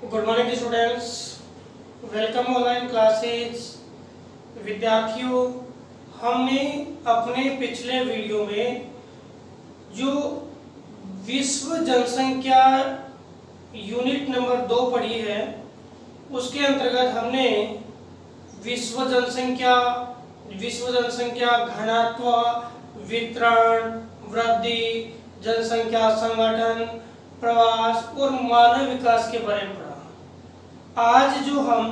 Good morning students, welcome online classes. विद्यार्थियों, हमने अपने पिछले वीडियो में जो विश्व जनसंख्या यूनिट नंबर 2 पढ़ी है, उसके अंतर्गत हमने विश्व जनसंख्या घनत्व, वितरण, वृद्धि, जनसंख्या संगठन, प्रवास और मानव विकास के बारे में पढ़ा। आज जो हम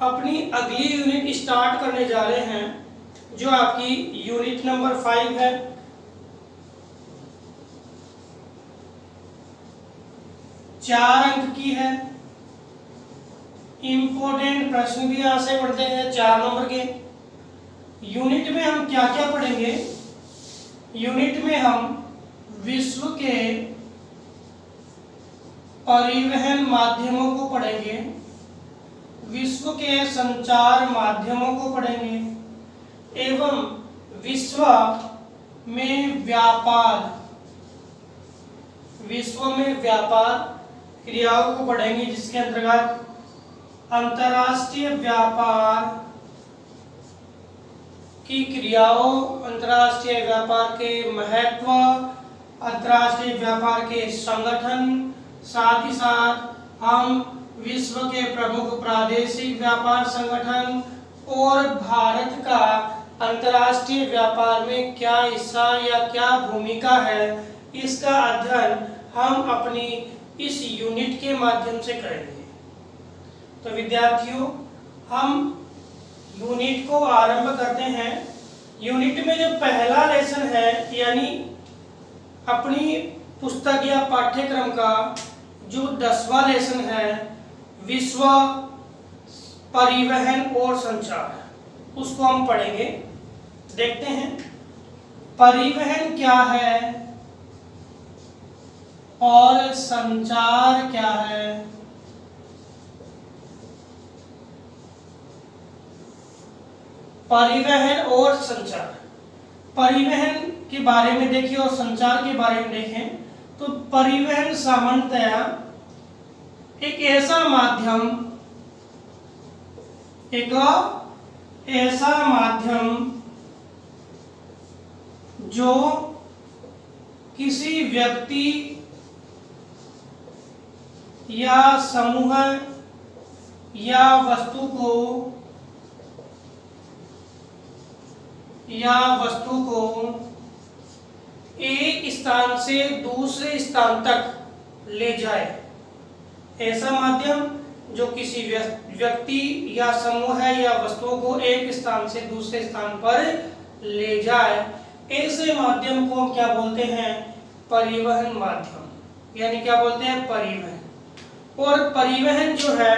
अपनी अगली यूनिट स्टार्ट करने जा रहे हैं, जो आपकी यूनिट नंबर 5 है। चार अंक की है। इंपॉर्टेंट प्रश्न भी यहां से पढ़ते हैं 4 नंबर के। यूनिट में हम क्या क्या पढ़ेंगे? यूनिट में हम विश्व के परिवहन माध्यमों को पढ़ेंगे, विश्व के संचार माध्यमों को पढ़ेंगे एवं विश्व में व्यापार क्रियाओं को पढ़ेंगे, जिसके अंतर्गत अंतर्राष्ट्रीय व्यापार की क्रियाओं, अंतर्राष्ट्रीय व्यापार के महत्व, अंतर्राष्ट्रीय व्यापार के संगठन, साथ ही साथ हम विश्व के प्रमुख प्रादेशिक व्यापार संगठन और भारत का अंतर्राष्ट्रीय व्यापार में क्या हिस्सा या क्या भूमिका है, इसका अध्ययन हम अपनी इस यूनिट के माध्यम से करेंगे। तो विद्यार्थियों, हम यूनिट को आरंभ करते हैं। यूनिट में जो पहला लेसन है, यानी अपनी पुस्तक या पाठ्यक्रम का जो 10वां लेसन है, विश्व परिवहन और संचार, उसको हम पढ़ेंगे। देखते हैं परिवहन क्या है और संचार क्या है। परिवहन और संचार, परिवहन के बारे में देखिए और संचार के बारे में देखें तो परिवहन सामान्यतया एक ऐसा माध्यम जो किसी व्यक्ति या समूह या वस्तु को एक स्थान से दूसरे स्थान तक ले जाए। ऐसा माध्यम जो किसी व्यक्ति या समूह या वस्तुओं को एक स्थान से दूसरे स्थान पर ले जाए, ऐसे माध्यम को क्या बोलते हैं? परिवहन माध्यम, यानी क्या बोलते हैं? परिवहन। और परिवहन जो है,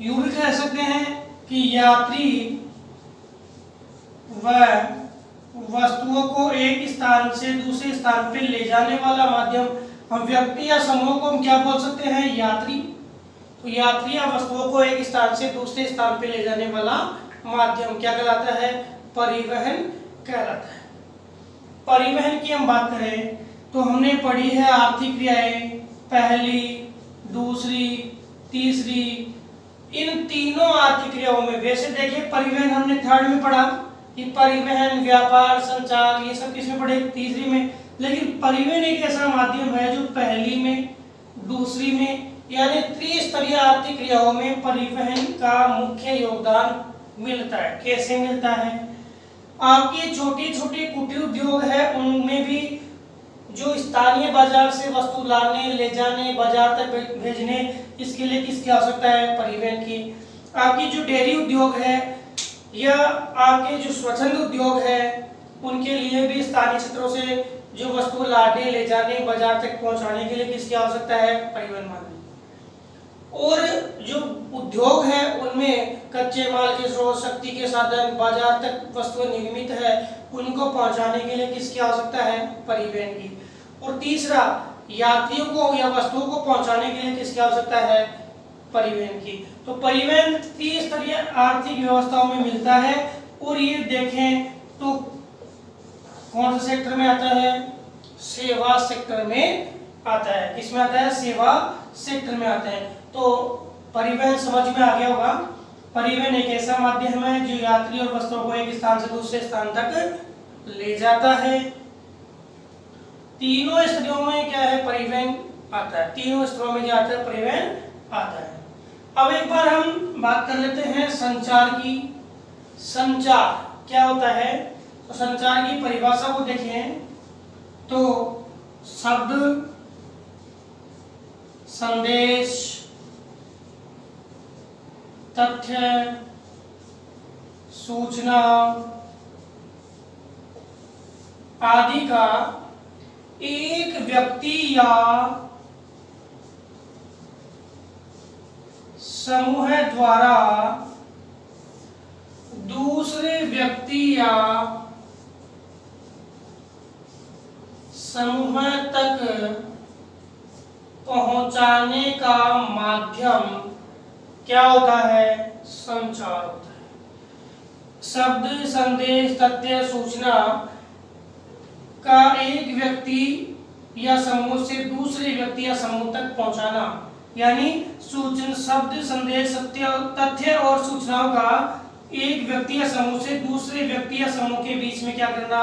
यूं भी कह सकते हैं कि यात्री व वस्तुओं को एक स्थान से दूसरे स्थान पर ले जाने वाला माध्यम। हम व्यक्ति या समूह को हम क्या बोल सकते हैं? यात्री। तो यात्री या वस्तुओं को एक स्थान से दूसरे स्थान पर ले जाने वाला माध्यम क्या कहलाता है? परिवहन कहलाता है। परिवहन की हम बात करें तो हमने पढ़ी है आर्थिक क्रियाएं, पहली, दूसरी, तीसरी। इन तीनों आर्थिक क्रियाओं में वैसे देखिए, परिवहन हमने 3rd में पढ़ा कि परिवहन, व्यापार, संचार, ये सब किसमें पढ़े? 3री में। लेकिन परिवहन एक ऐसा माध्यम है जो पहली में, दूसरी में, यानी त्रिस्तरीय आर्थिक क्रियाओं में परिवहन का मुख्य योगदान मिलता है। कैसे मिलता है? आपके छोटे छोटे कुटीर उद्योग है, उनमें भी जो स्थानीय बाजार से वस्तु लाने, ले जाने, बाजार तक भेजने, इसके लिए किसकी आवश्यकता है? परिवहन की। आपकी जो डेयरी उद्योग है या आपके जो स्वच्छंद उद्योग है, उनके लिए भी स्थानीय क्षेत्रों से जो वस्तु लाने, ले जाने, बाजार तक पहुंचाने के लिए किसकी आवश्यकता है? परिवहन माध्यम। और जो उद्योग है, उनमें कच्चे माल के स्रोत, शक्ति के साधन, बाजार तक वस्तुएं निर्मित है, उनको पहुंचाने के लिए किसकी आवश्यकता है? परिवहन की। और तीसरा, यात्रियों को या वस्तुओं को पहुंचाने के लिए किसकी आवश्यकता है? परिवहन की। तो परिवहन त्रिस्तरीय आर्थिक व्यवस्थाओं में मिलता है। और ये देखें तो कौन से सेक्टर में आता है? सेवा सेक्टर में आता है। किसमें आता है? सेवा सेक्टर में आता है। तो परिवहन समझ में आ गया होगा। परिवहन एक ऐसा माध्यम है जो यात्री और वस्तुओं को एक स्थान से दूसरे स्थान तक ले जाता है। तीनों स्थितियों में क्या है? परिवहन आता है। तीनों स्तरों में क्या आता है? परिवहन आता है। अब एक बार हम बात कर लेते हैं संचार की। संचार क्या होता है? तो संचार की परिभाषा को देखें तो शब्द, संदेश, तथ्य, सूचना आदि का एक व्यक्ति या समूह द्वारा दूसरे व्यक्ति या समूह तक पहुंचाने का माध्यम क्या होता है? संचार होता है। शब्द, संदेश, तथ्य, सूचना का एक व्यक्ति या समूह से दूसरे व्यक्ति या समूह तक पहुंचाना, यानी सूचना, शब्द, संदेश, तथ्य और सूचनाओं का एक व्यक्ति या समूह से दूसरे व्यक्ति या समूह के बीच में क्या करना?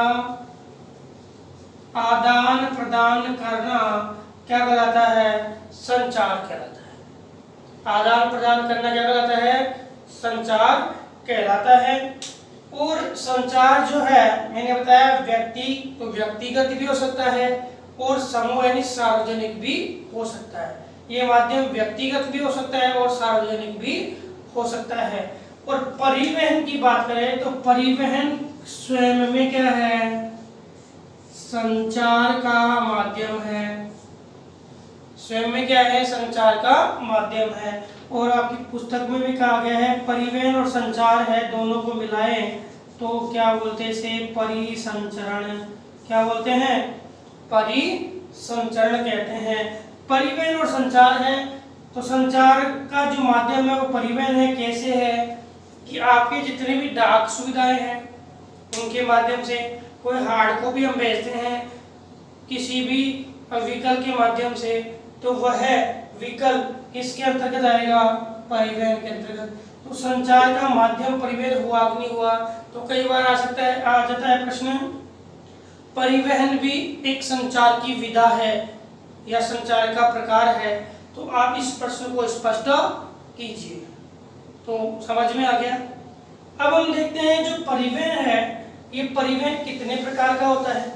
आदान प्रदान करना क्या कहलाता है? संचार कहलाता है। आदान प्रदान करना क्या कहलाता है? संचार कहलाता है। और संचार जो है मैंने बताया व्यक्ति तो व्यक्तिगत भी हो सकता है और समूह यानी सार्वजनिक भी हो सकता है। ये माध्यम व्यक्तिगत भी हो सकता है और सार्वजनिक भी हो सकता है। और परिवहन की बात करें तो परिवहन स्वयं में क्या है? संचार का माध्यम है। स्वयं में क्या है? संचार का माध्यम है। और आपकी पुस्तक में भी कहा गया है परिवहन और संचार है, दोनों को मिलाएं तो क्या बोलते हैं? इसे परिसंचरण। क्या बोलते हैं? परिसंचरण कहते हैं। परिवहन और संचार है तो संचार का जो माध्यम है वो परिवहन है। कैसे है कि आपके जितने भी डाक सुविधाएं हैं उनके माध्यम से, कोई हार्ड कॉपी हम भेजते हैं किसी भी व्हीकल के माध्यम से, तो वह व्हीकल किसके अंतर्गत आएगा? परिवहन के अंतर्गत। तो संचार का माध्यम परिवहन हुआ कि नहीं हुआ? तो कई बार आ जाता है प्रश्न, परिवहन भी एक संचार की विधा है या संचार का प्रकार है। तो आप इस प्रश्न को स्पष्ट कीजिए। तो समझ में आ गया। अब हम देखते हैं जो परिवहन है, ये परिवहन कितने प्रकार का होता है?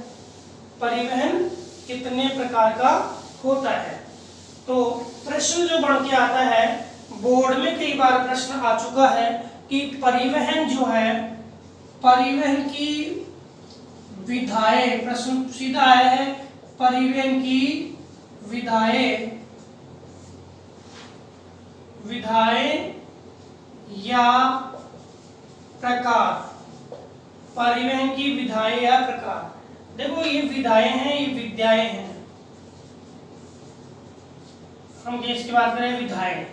परिवहन कितने प्रकार का होता है? तो प्रश्न जो बन के आता है, बोर्ड में कई बार प्रश्न आ चुका है कि परिवहन जो है, परिवहन की विधाएं, प्रश्न सीधा आया है परिवहन की विधाएं या प्रकार। परिवहन की विधाएं या प्रकार। देखो ये विधाएं हैं, ये विद्याएं हैं। हम इसकी बात करें विधाएं।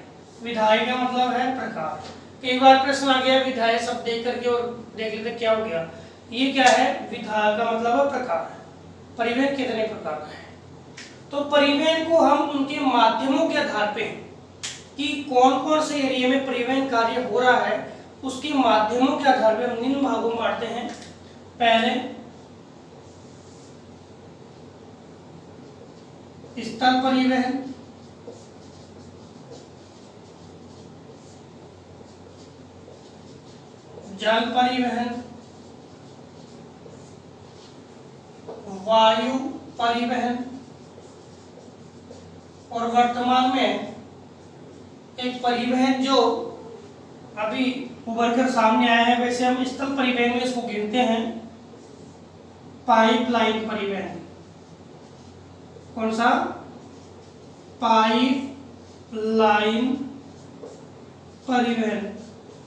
विधाएं का मतलब है प्रकार। कई बार प्रश्न आ गया विधाएं सब देख करके और देख लेते क्या हो गया। ये क्या है? विधा का मतलब है प्रकार। परिवहन कितने प्रकार का है? तो परिवहन को हम उनके माध्यमों के आधार पे कि कौन कौन से एरिया में परिवहन कार्य हो रहा है उसके माध्यमों के आधार पे हम निम्न भागों में बांटते हैं। पहले स्थल परिवहन, जल परिवहन, वायु परिवहन और वर्तमान में एक परिवहन जो अभी उभर कर सामने आया है, वैसे हम स्थल परिवहन में इसको गिनते हैं, पाइपलाइन परिवहन। कौन सा? पाइपलाइन परिवहन।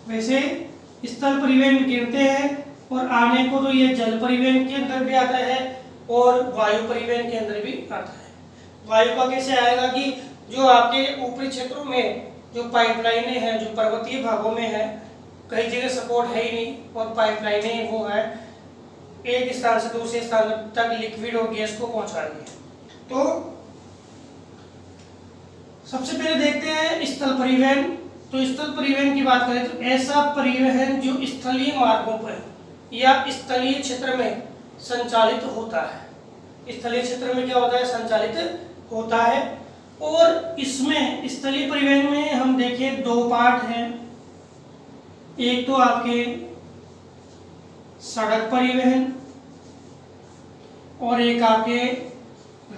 वैसे स्थल परिवहन गिनते हैं और आने को तो ये जल परिवहन के अंदर भी आता है और वायु परिवहन के अंदर भी आता है। वायु का कैसे आएगा कि जो आपके ऊपरी क्षेत्रों में जो पाइपलाइनें हैं, जो पर्वतीय भागों में है, कई जगह सपोर्ट है ही नहीं और पाइपलाइनें वो है एक स्थान से दूसरे स्थान तक लिक्विड और गैस को पहुंचा रही है। तो सबसे पहले देखते हैं स्थल परिवहन। तो स्थल परिवहन की बात करें तो ऐसा परिवहन जो स्थलीय मार्गों पर या स्थलीय क्षेत्र में संचालित होता है। स्थलीय क्षेत्र में क्या होता है? संचालित होता है। और इसमें स्थलीय परिवहन में हम देखें दो पार्ट हैं। एक तो आपके सड़क परिवहन और एक आपके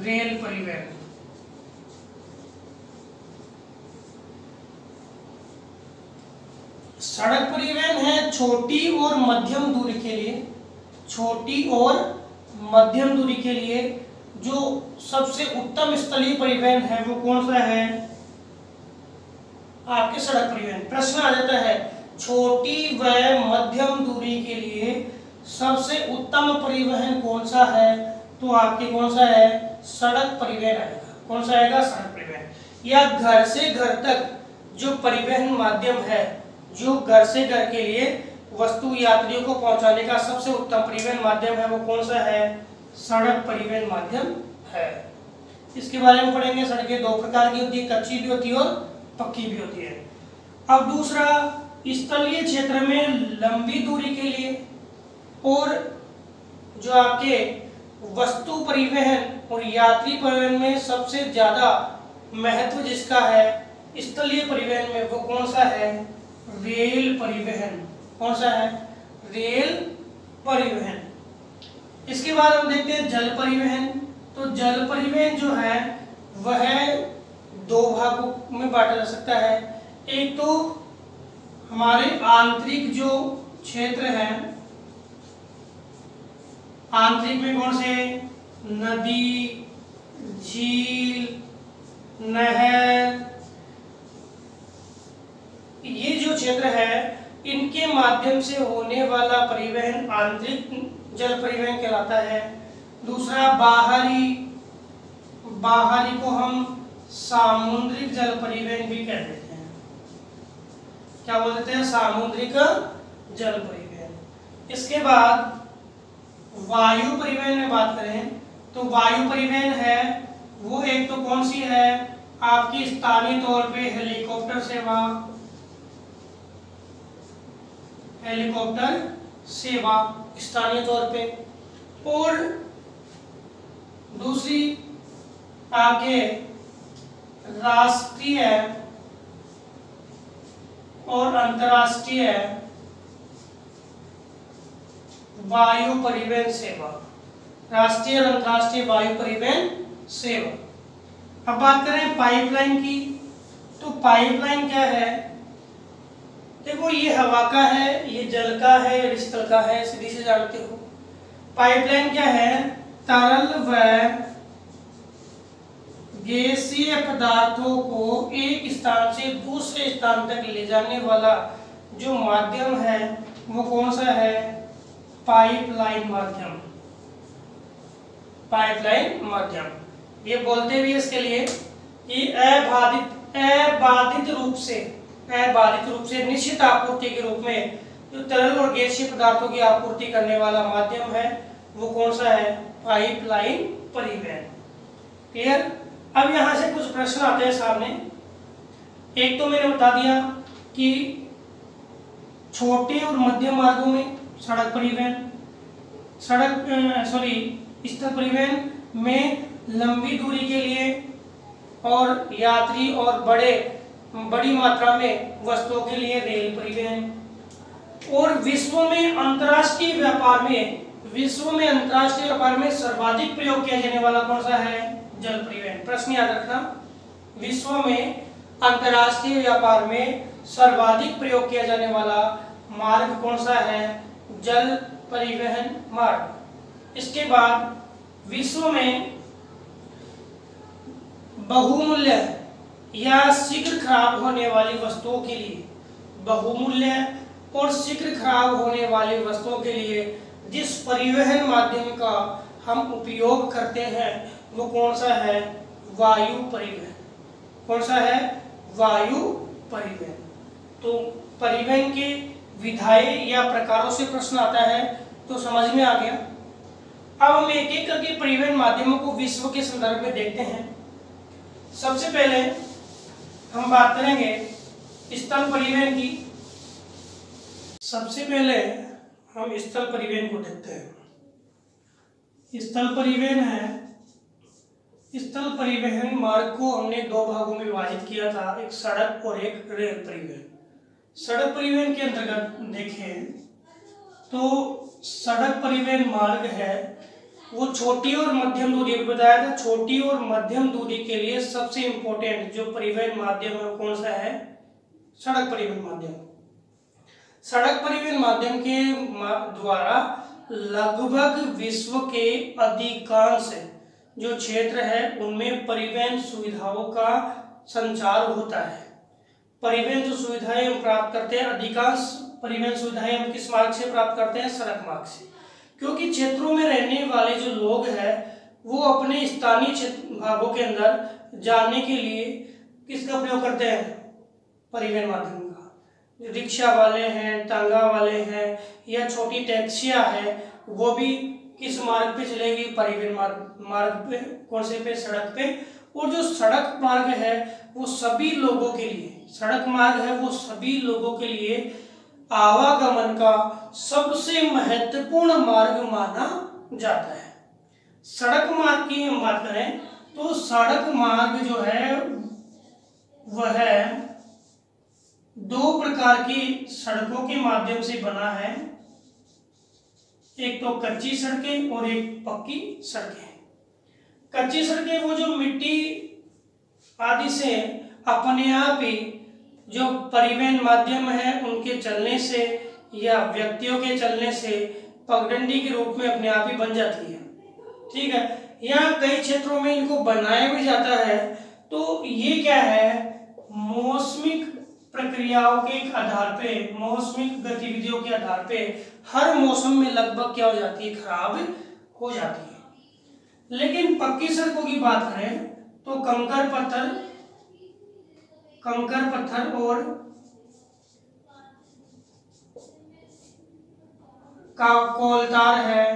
रेल परिवहन। सड़क परिवहन है छोटी और मध्यम दूरी के लिए, छोटी और मध्यम दूरी के लिए जो सबसे उत्तम स्थलीय परिवहन है वो कौन सा है? आपके सड़क परिवहन। प्रश्न आ जाता है छोटी व मध्यम दूरी के लिए सबसे उत्तम परिवहन कौन सा है? तो आपके कौन सा है? सड़क परिवहन आएगा। कौन सा आएगा? सड़क परिवहन। या घर से घर तक जो परिवहन माध्यम है, जो घर से घर के लिए वस्तु यात्रियों को पहुंचाने का सबसे उत्तम परिवहन माध्यम है वो कौन सा है? सड़क परिवहन माध्यम है। इसके बारे में पढ़ेंगे। सड़कें दो प्रकार की होती है, कच्ची भी होती है और पक्की भी होती है। अब दूसरा, स्थलीय क्षेत्र में लंबी दूरी के लिए और जो आपके वस्तु परिवहन और यात्री परिवहन में सबसे ज्यादा महत्व जिसका है स्थलीय परिवहन में वो कौन सा है? रेल परिवहन। कौन सा है? रेल परिवहन। इसके बाद हम देखते हैं जल परिवहन। तो जल परिवहन जो है वह दो भागों में बांटा जा सकता है। एक तो हमारे आंतरिक जो क्षेत्र है, आंतरिक में कौन से? नदी, झील, नहर, ये जो क्षेत्र है इनके माध्यम से होने वाला परिवहन आंतरिक जल परिवहन कहलाता है। दूसरा बाहरी, बाहरी को हम सामुद्रिक जल परिवहन भी कह देते हैं। क्या बोल देते हैं? सामुद्रिक जल परिवहन। इसके बाद वायु परिवहन में बात करें तो वायु परिवहन है वो एक तो कौन सी है? आपकी स्थानीय तौर पे हेलीकॉप्टर सेवा, हेलीकॉप्टर सेवा स्थानीय तौर पे। और दूसरी आगे राष्ट्रीय और अंतर्राष्ट्रीय वायु परिवहन सेवा, राष्ट्रीय और अंतर्राष्ट्रीय वायु परिवहन सेवा। अब बात करें पाइपलाइन की। तो पाइपलाइन क्या है? देखो ये हवा का है, ये जल का है, ये स्थल का है, सीधी से जानते हो। पाइपलाइन क्या है? तरल व गैसीय पदार्थों को एक स्थान से दूसरे स्थान तक ले जाने वाला जो माध्यम है वो कौन सा है? पाइपलाइन माध्यम। पाइपलाइन माध्यम। ये बोलते भी इसके लिए कि अबाधित रूप से निश्चित आपूर्ति के रूप में जो तरल और गैसीय पदार्थों की आपूर्ति करने वाला माध्यम है वो कौन सा है? पाइपलाइन परिवहन। क्लियर? अब यहाँ से कुछ प्रश्न आते हैं सामने। एक तो मैंने बता दिया कि छोटे और मध्यम मार्गों में सड़क परिवहन, स्थल परिवहन में लंबी दूरी के लिए और यात्री और बड़ी मात्रा में वस्तुओं के लिए रेल परिवहन। और विश्व में अंतर्राष्ट्रीय व्यापार में सर्वाधिक प्रयोग किया जाने वाला कौन सा है? जल परिवहन। प्रश्न याद रखना, विश्व में अंतर्राष्ट्रीय व्यापार में सर्वाधिक प्रयोग किया जाने वाला मार्ग कौन सा है? जल परिवहन मार्ग। इसके बाद विश्व में बहुमूल्य या शीघ्र खराब होने वाली वस्तुओं के लिए, बहुमूल्य और शीघ्र खराब होने वाली वस्तुओं के लिए जिस परिवहन माध्यम का हम उपयोग करते हैं वो कौन सा है? वायु परिवहन। कौन सा है? वायु परिवहन। तो परिवहन के विधाएं या प्रकारों से प्रश्न आता है तो समझ में आ गया। अब हम एक एक करके परिवहन माध्यमों को विश्व के संदर्भ में देखते हैं। सबसे पहले हम बात करेंगे स्थल परिवहन की। सबसे पहले हम स्थल परिवहन को देखते हैं। स्थल परिवहन है, स्थल परिवहन मार्ग को हमने दो भागों में विभाजित किया था, एक सड़क और एक रेल परिवहन। सड़क परिवहन के अंतर्गत देखें तो सड़क परिवहन मार्ग है वो छोटी और मध्यम दूरी बताया था। छोटी और मध्यम दूरी के लिए सबसे इंपॉर्टेंट जो परिवहन माध्यम है वो कौन सा है? सड़क परिवहन माध्यम। सड़क परिवहन माध्यम के द्वारा लगभग विश्व के अधिकांश जो क्षेत्र है उनमें परिवहन सुविधाओं का संचार होता है। परिवहन जो सुविधाएं हम प्राप्त करते हैं, अधिकांश परिवहन सुविधाएं हम किस मार्ग से प्राप्त करते हैं? सड़क मार्ग से। क्योंकि क्षेत्रों में रहने वाले जो लोग हैं वो अपने स्थानीय क्षेत्र भागों के अंदर जाने के लिए किसका प्रयोग करते हैं? परिवहन माध्यम का। रिक्शा वाले हैं, टांगा वाले हैं या छोटी टैक्सियां हैं, वो भी किस मार्ग पे चलेगी? परिवहन मार्ग पे। कौन से पे? सड़क पे। और जो सड़क मार्ग है वो सभी लोगों के लिए, सड़क मार्ग है वो सभी लोगों के लिए आवागमन का सबसे महत्वपूर्ण मार्ग माना जाता है। सड़क मार्ग की हम बात करें तो सड़क मार्ग जो है वह दो प्रकार की सड़कों के माध्यम से बना है, एक तो कच्ची सड़कें और एक पक्की सड़कें। कच्ची सड़कें वो जो मिट्टी आदि से अपने आप ही जो परिवहन माध्यम है उनके चलने से या व्यक्तियों के चलने से पगडंडी के रूप में अपने आप ही बन जाती है। ठीक है। यहाँ कई क्षेत्रों में इनको बनाया भी जाता है। तो ये क्या है? मौसमिक प्रक्रियाओं के आधार पे, मौसमिक गतिविधियों के आधार पे हर मौसम में लगभग क्या हो जाती है? खराब हो जाती है। लेकिन पक्की सड़कों की बात करें तो कंकर पत्थर और कोलतार है,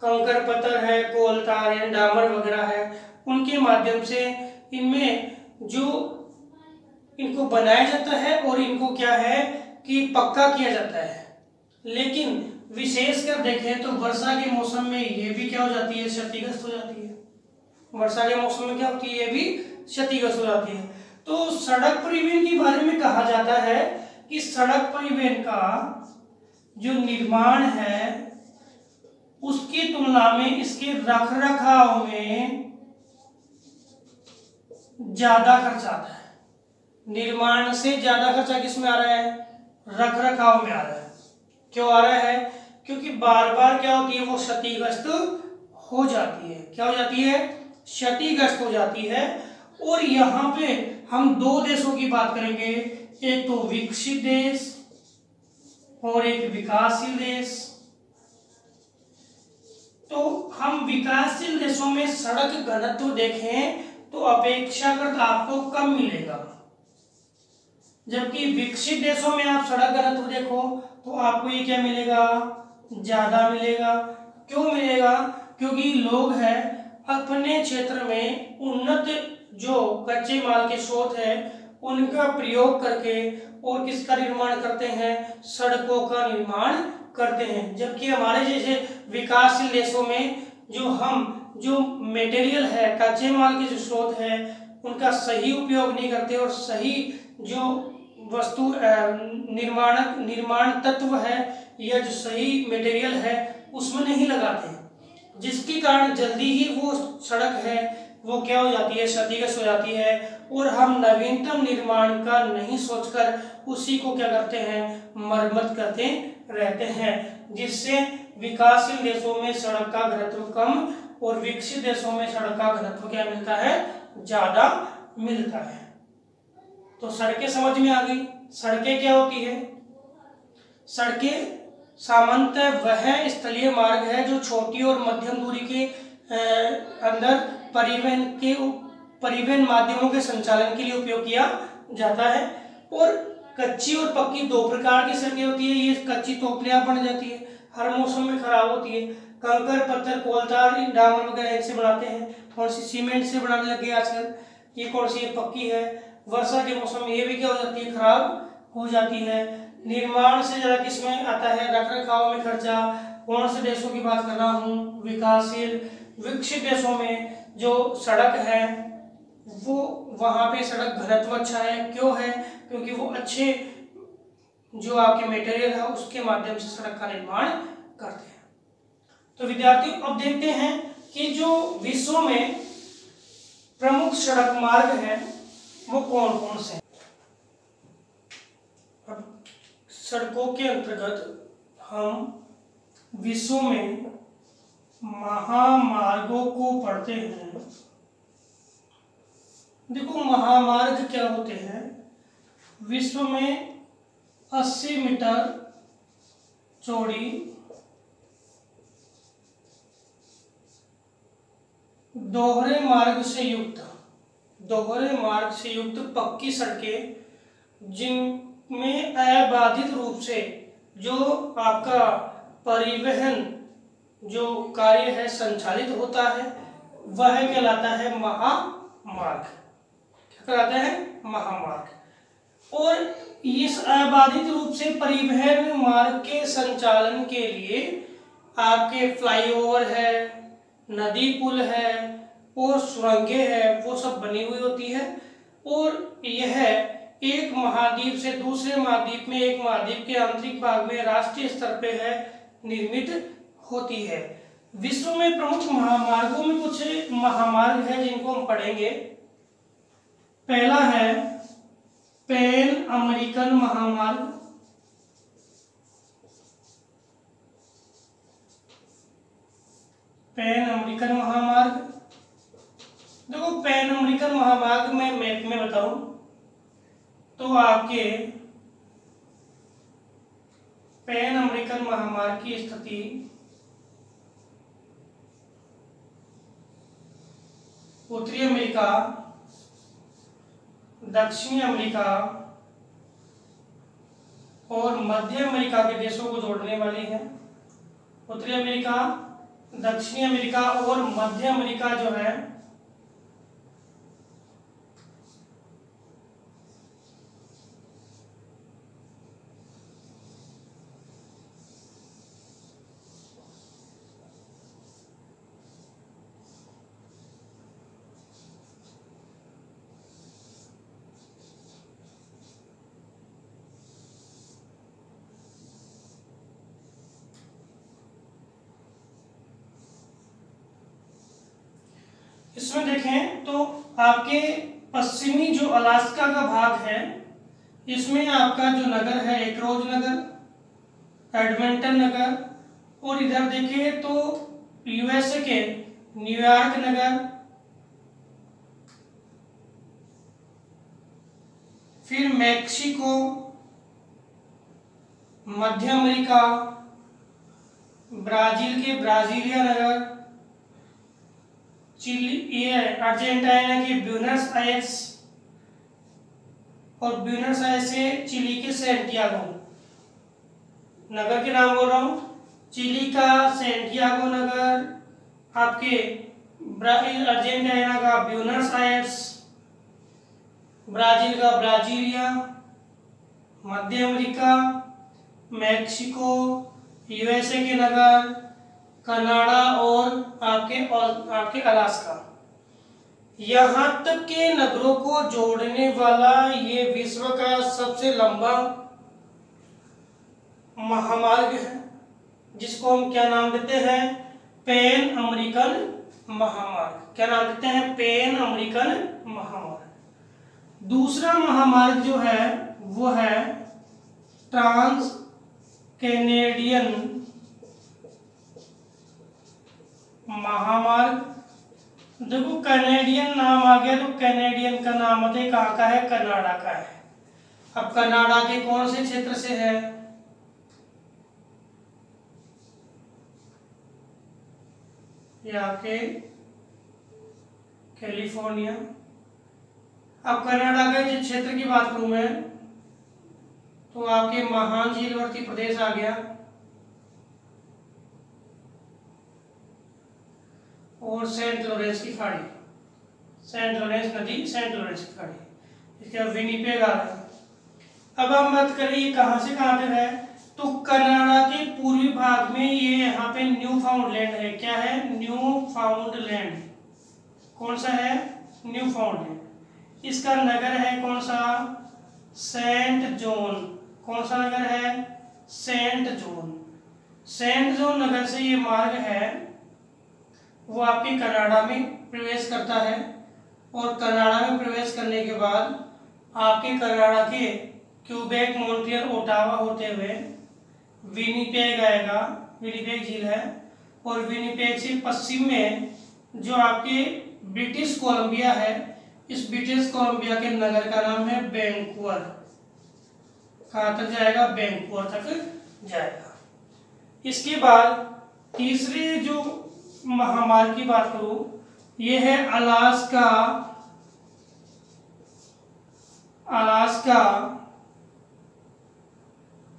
कंकर पत्थर है, कोलतार या डामर वगैरह है, उनके माध्यम से इनमें जो इनको बनाया जाता है और इनको क्या है कि पक्का किया जाता है। लेकिन विशेषकर देखें तो वर्षा के मौसम में ये भी क्या हो जाती है? क्षतिग्रस्त हो जाती है। वर्षा के मौसम में क्या होती है? ये भी क्षतिग्रस्त हो जाती है। तो सड़क परिवहन के बारे में कहा जाता है कि सड़क परिवहन का जो निर्माण है उसकी तुलना में इसके रखरखाव में ज्यादा खर्च आता है। निर्माण से ज्यादा खर्चा किस में आ रहा है? रखरखाव में आ रहा है। क्यों आ रहा है? क्योंकि बार बार क्या होती है? वो क्षतिग्रस्त हो जाती है। क्या हो जाती है? क्षतिग्रस्त हो जाती है। और यहाँ पे हम दो देशों की बात करेंगे, एक तो विकसित देश और एक विकासशील देश। तो हम विकासशील देशों में सड़क घनत्व देखें तो अपेक्षाकृत आपको कम मिलेगा, जबकि विकसित देशों में आप सड़क घनत्व देखो तो आपको ये क्या मिलेगा? ज्यादा मिलेगा। क्यों मिलेगा? क्योंकि लोग हैं अपने क्षेत्र में उन्नत जो कच्चे माल के स्रोत है उनका प्रयोग करके और किसका निर्माण करते हैं? सड़कों का निर्माण करते हैं। जबकि हमारे जैसे विकासशील देशों में जो मटेरियल है, कच्चे माल के जो स्रोत है उनका सही उपयोग नहीं करते और सही जो वस्तु निर्माण तत्व है या जो सही मटेरियल है उसमें नहीं लगाते, जिसके कारण जल्दी ही वो सड़क है वो क्या हो जाती है? क्षतिग्रस्त हो जाती है। और हम नवीनतम निर्माण का नहीं सोचकर उसी को क्या करते हैं? मरम्मत करते रहते हैं, जिससे विकासशील देशों में सड़क का घनत्व कम और विकसित देशों में सड़क का घनत्व क्या मिलता है? ज्यादा मिलता है। तो सड़कें समझ में आ गई। सड़कें क्या होती है? सड़कें सामान्यतः वह स्थलीय मार्ग है जो छोटी और मध्यम दूरी के अंदर परिवहन माध्यमों के संचालन के लिए उपयोग किया जाता है। और कच्ची और पक्की दो प्रकार की सड़कें होती है। ये कच्ची तो अपने आप बन जाती है, हर मौसम में खराब होती है, कंकर, पत्थर, कोलतार, डामर वगैरह इनसे बनाते हैं। कौन सी? सीमेंट से बनाने लगे आजकल। ये कौन सी? ये पक्की है। वर्षा के मौसम में ये भी क्या हो जाती है? खराब हो जाती है। निर्माण से ज्यादा किसमें आता है? रख रखाव में खर्चा। कौन से देशों की बात कर रहा हूँ? विकासशील। विकसित देशों में जो सड़क है वो वहां पे सड़क घनत्व अच्छा है। क्यों है? क्योंकि वो अच्छे जो आपके मटेरियल है उसके माध्यम से सड़क का निर्माण करते हैं। तो विद्यार्थियों अब देखते हैं कि जो विश्व में प्रमुख सड़क मार्ग हैं वो कौन कौन से हैं। अब सड़कों के अंतर्गत हम विश्व में महामार्गों को पढ़ते हैं। देखो महामार्ग क्या होते हैं? विश्व में 80 मीटर चौड़ी दोहरे मार्ग से युक्त पक्की सड़कें जिनमें अबाधित रूप से जो आपका परिवहन जो कार्य है संचालित होता है वह कहलाता है महामार्ग। क्या कहलाता है? महामार्ग। और इस अबाधित रूप से परिवहन मार्ग के संचालन के लिए आपके फ्लाईओवर है, नदी पुल है और सुरंगें है, वो सब बनी हुई होती है। और यह एक महाद्वीप से दूसरे महाद्वीप में, एक महाद्वीप के आंतरिक भाग में राष्ट्रीय स्तर पे है निर्मित होती है। विश्व में प्रमुख महामार्गों में कुछ महामार्ग है जिनको हम पढ़ेंगे। पहला है पैन अमेरिकन महामार्ग। पैन अमेरिकन महामार्ग। देखो पैन अमेरिकन महामार्ग में मैप में बताऊं तो आपके पैन अमेरिकन महामार्ग की स्थिति उत्तरी अमेरिका, दक्षिणी अमेरिका और मध्य अमेरिका के देशों को जोड़ने वाली है। उत्तरी अमेरिका, दक्षिणी अमेरिका और मध्य अमेरिका जो है इसमें देखें तो आपके पश्चिमी जो अलास्का का भाग है इसमें आपका जो नगर है एंक्रोज नगर, एडमंटन नगर, और इधर देखें तो यूएसए के न्यूयॉर्क नगर, फिर मैक्सिको, मध्य अमेरिका, ब्राजील के ब्राजीलिया नगर, चिली ये अर्जेंटीना के ब्यूनस आयर्स और ब्यूनस आयर्स से चिली के सैंटियागो नगर के नाम बोल रहा हूँ। चिली का सैंटियागो नगर, आपके अर्जेंटीना का ब्यूनस आयर्स, ब्राजील का ब्राजीलिया, मध्य अमेरिका, मैक्सिको, यूएसए के नगर, कनाडा और आपके अलास्का। यहाँ तक के नगरों को जोड़ने वाला ये विश्व का सबसे लंबा महामार्ग है जिसको हम क्या नाम देते हैं? पैन अमेरिकन महामार्ग। क्या नाम देते हैं? पैन अमेरिकन महामार्ग। दूसरा महामार्ग जो है वो है ट्रांस कैनेडियन महामार्ग। देखो कैनेडियन नाम आ गया तो कैनेडियन का नाम मतलब कहाँ का है? कनाडा का है। अब कनाडा के कौन से क्षेत्र से है? यहाँ के कैलिफोर्निया। अब कनाडा के जिस क्षेत्र की बात करूं मैं तो आपके महान झीलवर्ती प्रदेश आ गया, और सेंट लॉरेंस की खाड़ी, सेंट लॉरेंस नदी, सेंट लॉरेंस की खाड़ी। इसके बाद विनिपेग आ गया। अब हम बात करें ये कहाँ से कहाँ तक है, तो कनाडा के पूर्वी भाग में ये यहाँ पे न्यू फाउंडलैंड है। क्या है? Newfoundland. कौन सा है? Newfoundland. इसका नगर है कौन सा? Saint John. कौन सा नगर है? Saint John. सेंट जॉन नगर से ये मार्ग है वो आपके कनाडा में प्रवेश करता है, और कनाडा में प्रवेश करने के बाद आपके कनाडा के क्यूबेक, मॉन्ट्रियल, ओटावा होते हुए विनिपेग आएगा। विनिपेग झील है, और विनिपेग से पश्चिम में जो आपके ब्रिटिश कोलंबिया है, इस ब्रिटिश कोलंबिया के नगर का नाम है वैंकूवर। कहाँ तक जाएगा? वैंकूवर तक जाएगा। इसके बाद तीसरे जो महामार्ग की बात करूं, ये है अलास्का। अलास्का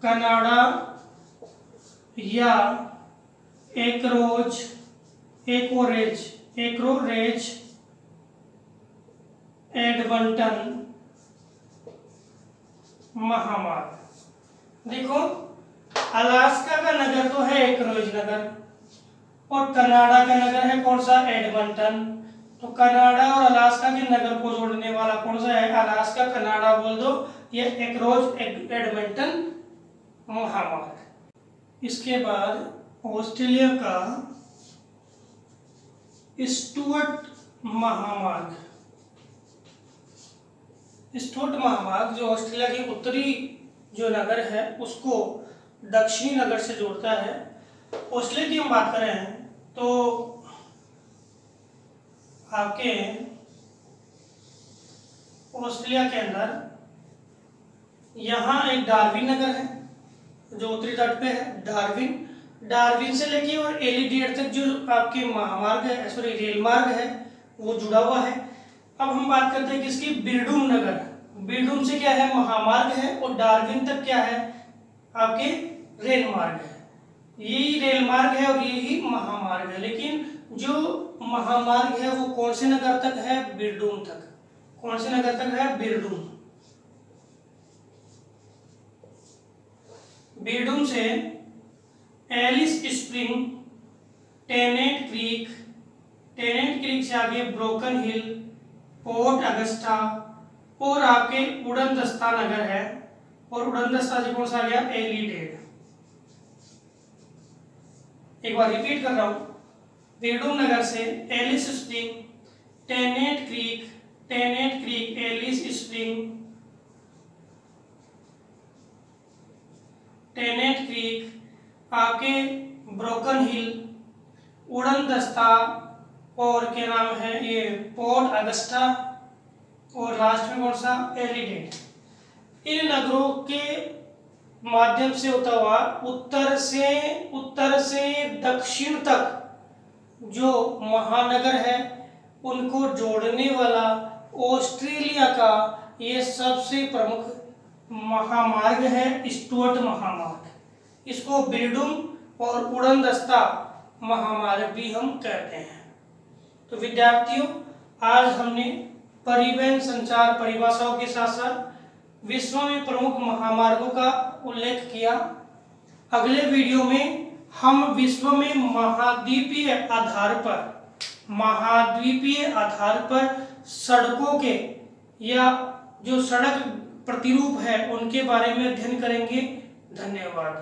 कनाडा या एकोरेज एडमंटन महामार्ग। देखो, अलास्का का नगर तो है एकोरेज नगर, और कनाडा का नगर है कौन सा? एडमंटन। तो कनाडा और अलास्का के नगर को जोड़ने वाला कौन सा है? अलास्का कनाडा बोल दो, ये एकोरेज एडमंटन महामार्ग। इसके बाद ऑस्ट्रेलिया का स्टुअर्ट महामार्ग। स्टुअर्ट महामार्ग जो ऑस्ट्रेलिया की उत्तरी जो नगर है उसको दक्षिणी नगर से जोड़ता है। ऑस्ट्रेलिया की हम बात करें तो आपके ऑस्ट्रेलिया के अंदर यहाँ एक डार्विन नगर है जो उत्तरी तट पे है। डार्विन से लेके और एलिडेट तक जो आपके महामार्ग है, सॉरी रेल मार्ग है, वो जुड़ा हुआ है। अब हम बात करते हैं किसकी? बिरडूम नगर। बिरडूम से क्या है? महामार्ग है, और डार्विन तक क्या है? आपके रेल मार्ग है। यही रेल मार्ग है और यही महामार्ग है, लेकिन जो महामार्ग है वो कौन से नगर तक है? बिरडूम तक। कौन से नगर तक है? बिरडूम। बिरडूम से एलिस स्प्रिंग, टेनेट क्रीक से आगे ब्रोकन हिल, पोर्ट अगस्टा, और आपके उड़नदस्ता नगर है, और उड़नदस्ता से कौन सा आ गया? एलिडेड। एक बार रिपीट कर रहा हूं, बिरडूम नगर से Alice Spring, Tennant Creek, Alice Spring, Tennant Creek, आपके ब्रोकन हिल, उड़नदस्ता, और क्या नाम है ये? पोर्ट अगस्टा, और लास्ट में कौन सा? एलिडेड। इन नगरों के माध्यम से होता हुआ उत्तर से दक्षिण तक जो महानगर है उनको जोड़ने वाला ऑस्ट्रेलिया का ये सबसे प्रमुख महामार्ग है, स्टुअर्ट महामार्ग। इसको बिरडूम और उड़नदस्ता महामार्ग भी हम कहते हैं। तो विद्यार्थियों, आज हमने परिवहन संचार परिभाषाओं के साथ साथ विश्व में प्रमुख महामार्गों का उल्लेख किया। अगले वीडियो में हम विश्व में महाद्वीपीय आधार पर सड़कों के या जो सड़क प्रतिरूप है उनके बारे में अध्ययन करेंगे। धन्यवाद।